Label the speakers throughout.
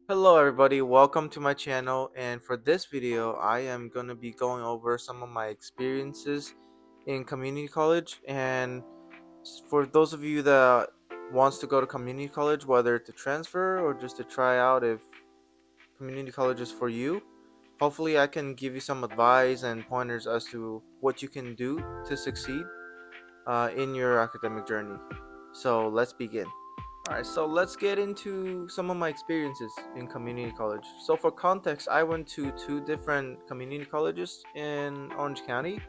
Speaker 1: Hello everybody, welcome to my channel, and for this video I am going to be going over some of my experiences in community college. And for those of you that wants to go to community college, whether to transfer or just to try out if community college is for you, hopefully I can give you some advice and pointers as to what you can do to succeed in your academic journey. So let's begin. Alright, so let's get into some of my experiences in community college. So, for context, I went to two different community colleges in Orange County,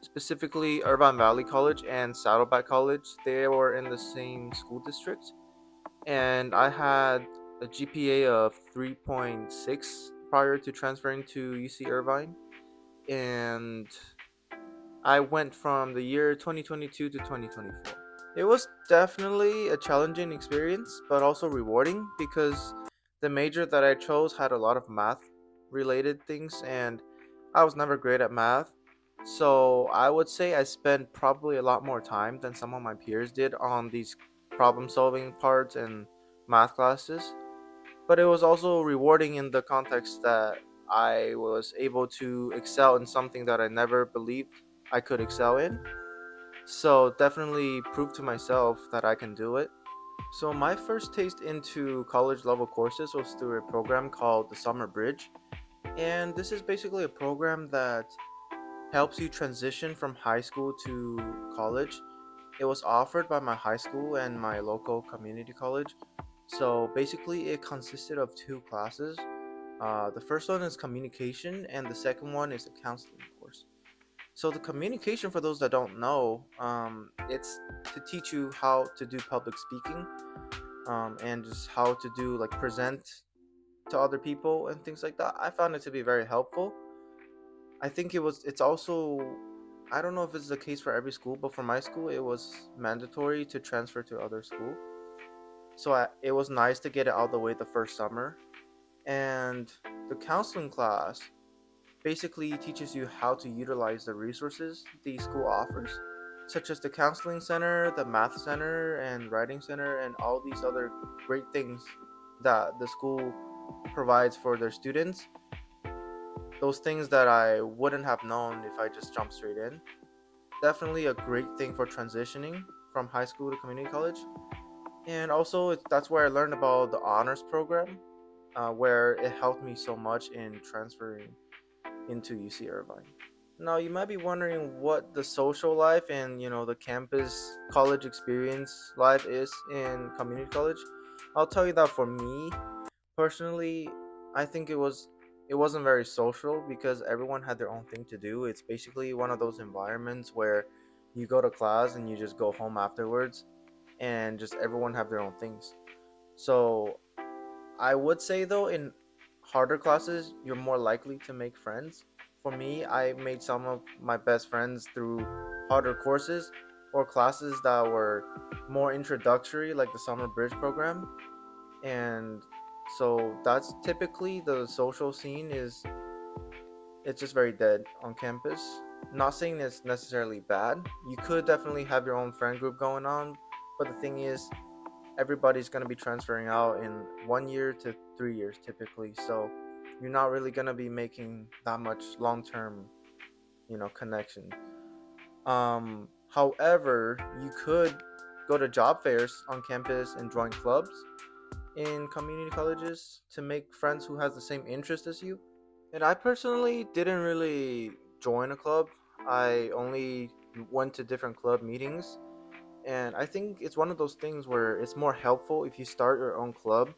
Speaker 1: specifically Irvine Valley College and Saddleback College. They were in the same school district, and I had a GPA of 3.6 prior to transferring to UC Irvine, and I went from the year 2022 to 2024. It was definitely a challenging experience, but also rewarding because the major that I chose had a lot of math related things, and I was never great at math. So I would say I spent probably a lot more time than some of my peers did on these problem solving parts and math classes. But it was also rewarding in the context that I was able to excel in something that I never believed I could excel in. So definitely prove to myself that I can do it. So my first taste into college level courses was through a program called the Summer Bridge. And this is basically a program that helps you transition from high school to college. It was offered by my high school and my local community college. So basically, it consisted of two classes. The first one is communication, and the second one is a counseling course. So the communication, for those that don't know, it's to teach you how to do public speaking, and just how to do like present to other people and things like that. I found it to be very helpful. I think it's also, I don't know if it's the case for every school, but for my school, it was mandatory to transfer to other school. So it was nice to get it out of the way the first summer. And the counseling class basically teaches you how to utilize the resources the school offers, such as the counseling center, the math center, and writing center, and all these other great things that the school provides for their students. Those things that I wouldn't have known if I just jumped straight in. Definitely a great thing for transitioning from high school to community college. And also, that's where I learned about the honors program, where it helped me so much in transferring into UC Irvine. Now, you might be wondering what the social life and the campus college experience life is in community college. I'll tell you that for me personally, I think it wasn't very social because everyone had their own thing to do. It's basically one of those environments where you go to class and you just go home afterwards, and just everyone have their own things. So I would say though, in harder classes, you're more likely to make friends. For me, I made some of my best friends through harder courses or classes that were more introductory, like the Summer Bridge program. And so that's typically the social scene is it's just very dead on campus. Not saying it's necessarily bad. You could definitely have your own friend group going on, but the thing is, everybody's going to be transferring out in 1 year to 3 years typically, so you're not really going to be making that much long-term connection. However, you could go to job fairs on campus and join clubs in community colleges to make friends who has the same interest as you. And I personally didn't really join a club. I only went to different club meetings. And I think it's one of those things where it's more helpful if you start your own club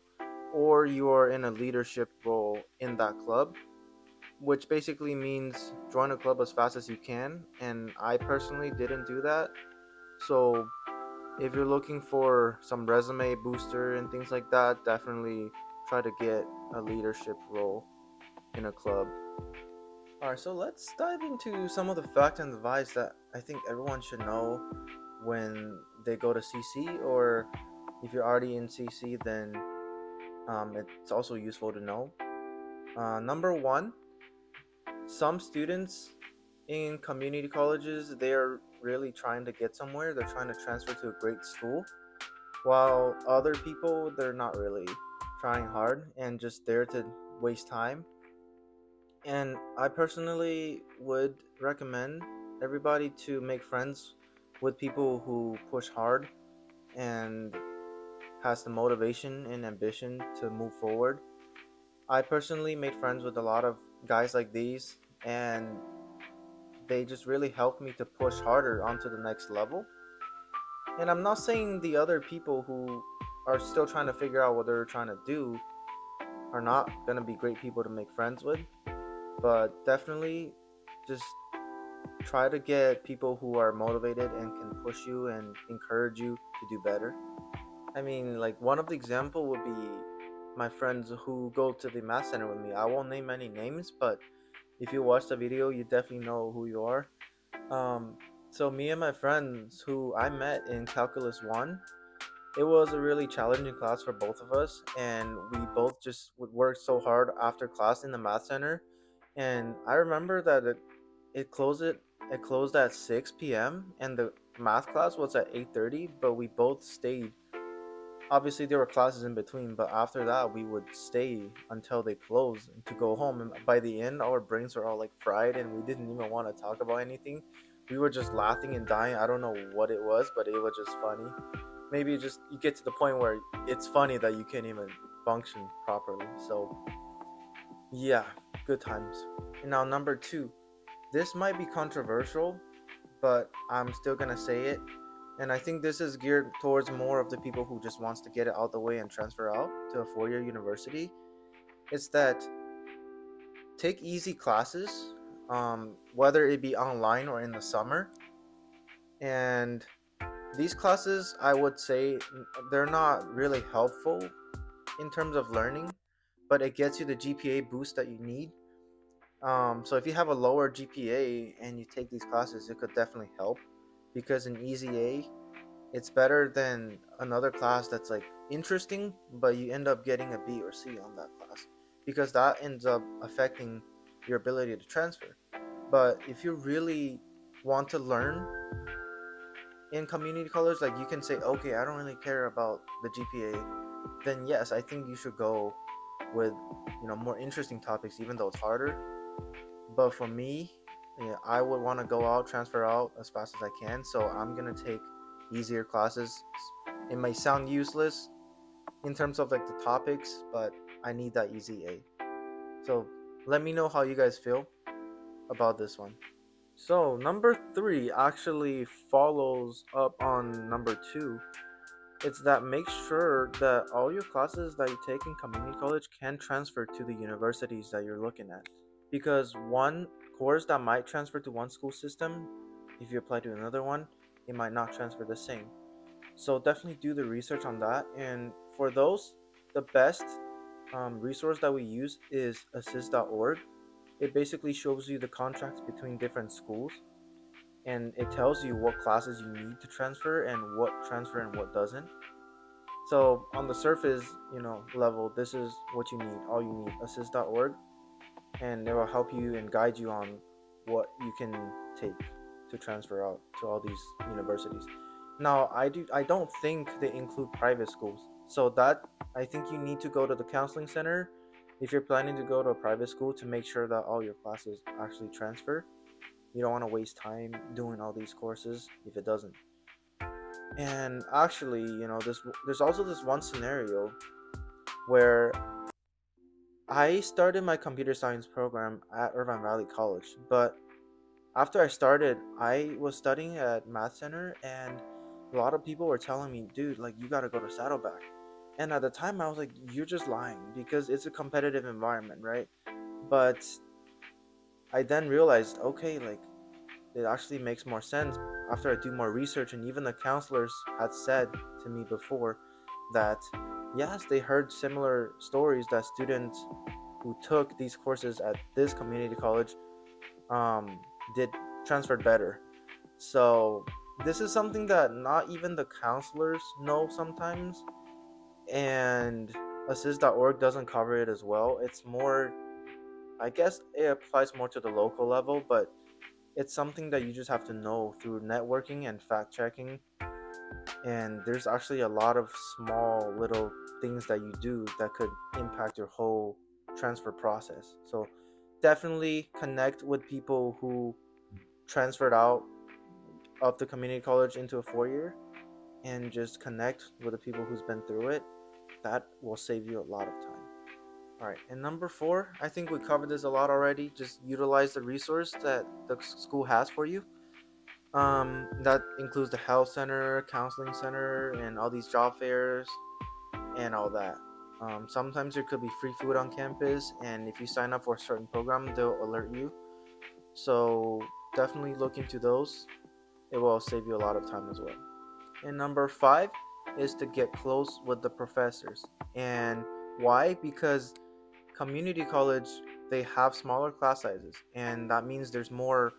Speaker 1: or you are in a leadership role in that club, which basically means join a club as fast as you can. And I personally didn't do that. So if you're looking for some resume booster and things like that, definitely try to get a leadership role in a club. Alright, so let's dive into some of the facts and advice that I think everyone should know when they go to CC, or if you're already in CC, then it's also useful to know. Number one, some students in community colleges, they are really trying to get somewhere. They're trying to transfer to a great school, while other people, they're not really. trying hard and just there to waste time. And I personally would recommend everybody to make friends with people who push hard and has the motivation and ambition to move forward. I personally made friends with a lot of guys like these, and they just really helped me to push harder onto the next level. And I'm not saying the other people who are still trying to figure out what they're trying to do are not going to be great people to make friends with, but definitely just try to get people who are motivated and can push you and encourage you to do better. I mean, like one of the example would be my friends who go to the math center with me. I won't name any names, but if you watch the video, you definitely know who you are. Um, so me and my friends who I met in Calculus 1, it was a really challenging class for both of us, and we both just would work so hard after class in the math center. And I remember that it closed it closed at 6 p.m. and the math class was at 8:30, but we both stayed. Obviously there were classes in between, but after that we would stay until they closed to go home. And by the end our brains were all like fried and we didn't even want to talk about anything. We were just laughing and dying. I don't know what it was, but it was just funny. Maybe just you get to the point where it's funny that you can't even function properly. So yeah, good times. And now number two, this might be controversial, but I'm still gonna say it. And I think this is geared towards more of the people who just wants to get it out the way and transfer out to a four-year university. It's that take easy classes, whether it be online or in the summer. And these classes, I would say, they're not really helpful in terms of learning, but it gets you the GPA boost that you need. So if you have a lower GPA and you take these classes, it could definitely help because an easy A, it's better than another class that's like interesting, but you end up getting a B or C on that class because that ends up affecting your ability to transfer. But if you really want to learn in community college, like you can say, okay, I don't really care about the GPA, then yes, I think you should go with more interesting topics, even though it's harder. But for me, yeah, I would want to go out, transfer out as fast as I can. So I'm gonna take easier classes. It may sound useless in terms of like the topics, but I need that easy A. So let me know how you guys feel about this one. So number three actually follows up on number two. It's that make sure that all your classes that you take in community college can transfer to the universities that you're looking at. Because one course that might transfer to one school system, if you apply to another one, it might not transfer the same. So definitely do the research on that. And for those, the best resource that we use is assist.org. It basically shows you the contracts between different schools and it tells you what classes you need to transfer and what transfer and what doesn't. So on the surface, level, this is what you need. All you need, assist.org, and it will help you and guide you on what you can take to transfer out to all these universities. Now, I don't think they include private schools. So that I think you need to go to the counseling center if you're planning to go to a private school to make sure that all your classes actually transfer. You don't want to waste time doing all these courses if it doesn't. And actually, there's also this one scenario where I started my computer science program at Irvine Valley College, but after I started, I was studying at Math Center, and a lot of people were telling me, dude, like, you gotta go to Saddleback. And at the time, I was like, you're just lying because it's a competitive environment, right? But I then realized, okay, like, it actually makes more sense after I do more research, and even the counselors had said to me before that yes, they heard similar stories that students who took these courses at this community college um, did transferred better. So this is something that not even the counselors know sometimes, and assist.org doesn't cover it as well. It's more, I guess it applies more to the local level, but it's something that you just have to know through networking and fact checking. And there's actually a lot of small little things that you do that could impact your whole transfer process. So definitely connect with people who transferred out of the community college into a 4 year, and just connect with the people who's been through it. That will save you a lot of time. All right, and number four, I think we covered this a lot already. Just utilize the resource that the school has for you. That includes the health center, counseling center, and all these job fairs and all that. Sometimes there could be free food on campus, and if you sign up for a certain program, they'll alert you. So definitely look into those. It will save you a lot of time as well. And number five is to get close with the professors. And why? Because community college, they have smaller class sizes, and that means there's more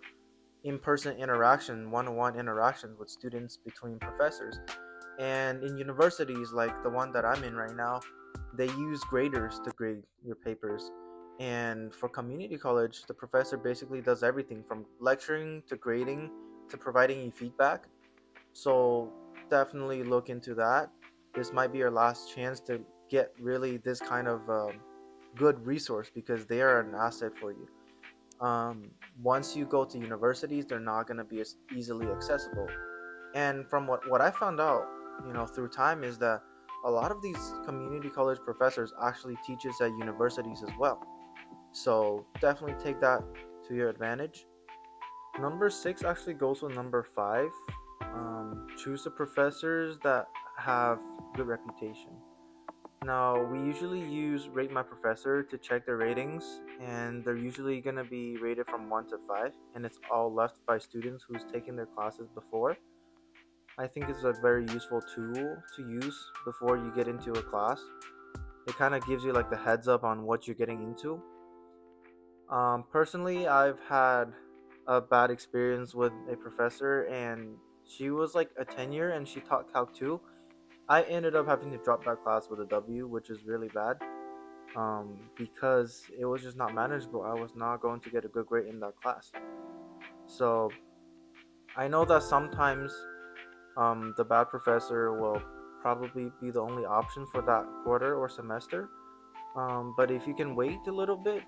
Speaker 1: in-person interaction, one-on-one interactions with students between professors. And in universities like the one that I'm in right now, they use graders to grade your papers. And for community college, the professor basically does everything from lecturing to grading to providing you feedback. So definitely look into that. This might be your last chance to get really this kind of good resource, because they are an asset for you. Once you go to universities, they're not going to be as easily accessible. And from what I found out, through time, is that a lot of these community college professors actually teaches at universities as well. So definitely take that to your advantage. Number six actually goes with number five. Choose the professors that have good reputation. Now, we usually use Rate My Professor to check their ratings, and they're usually going to be rated from 1 to 5, and it's all left by students who's taken their classes before. I think it's a very useful tool to use before you get into a class. It kind of gives you like the heads up on what you're getting into. Personally, I've had a bad experience with a professor, and she was like a tenure and she taught Calc 2. I ended up having to drop that class with a W, which is really bad, because it was just not manageable. I was not going to get a good grade in that class. So I know that sometimes the bad professor will probably be the only option for that quarter or semester. But if you can wait a little bit,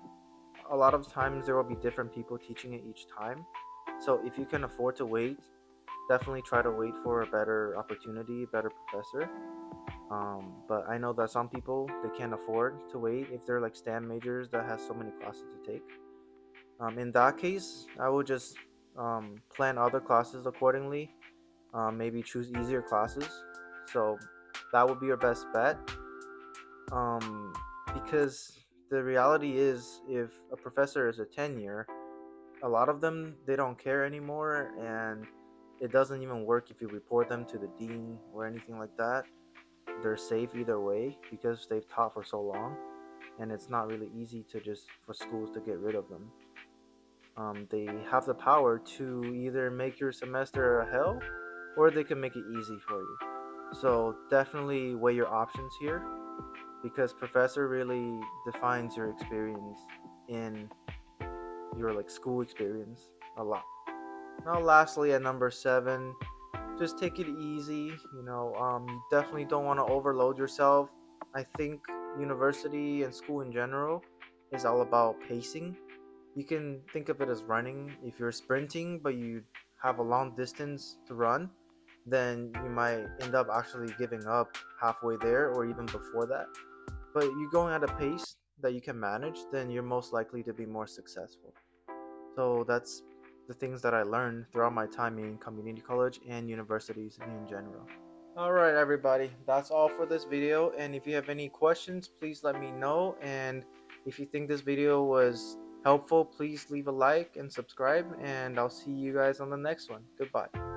Speaker 1: a lot of times there will be different people teaching it each time. So if you can afford to wait, definitely try to wait for a better opportunity, better professor. But I know that some people, they can't afford to wait if they're like STEM majors that has so many classes to take. In that case, I would just plan other classes accordingly. Maybe choose easier classes. So that would be your best bet. Um, because the reality is, if a professor is a tenure, a lot of them, they don't care anymore, and it doesn't even work if you report them to the dean or anything like that. They're safe either way because they've taught for so long, and it's not really easy to just for schools to get rid of them. They have the power to either make your semester a hell, or they can make it easy for you. So definitely weigh your options here, because professor really defines your experience in your like school experience a lot. Now, lastly, at number seven, just take it easy. You definitely don't want to overload yourself. I think university and school in general is all about pacing. You can think of it as running. If you're sprinting but you have a long distance to run, then you might end up actually giving up halfway there or even before that. But you're going at a pace that you can manage, then you're most likely to be more successful. So that's the things that I learned throughout my time in community college and universities in general. Alright, everybody, that's all for this video. And if you have any questions, please let me know. And if you think this video was helpful, please leave a like and subscribe. And I'll see you guys on the next one. Goodbye.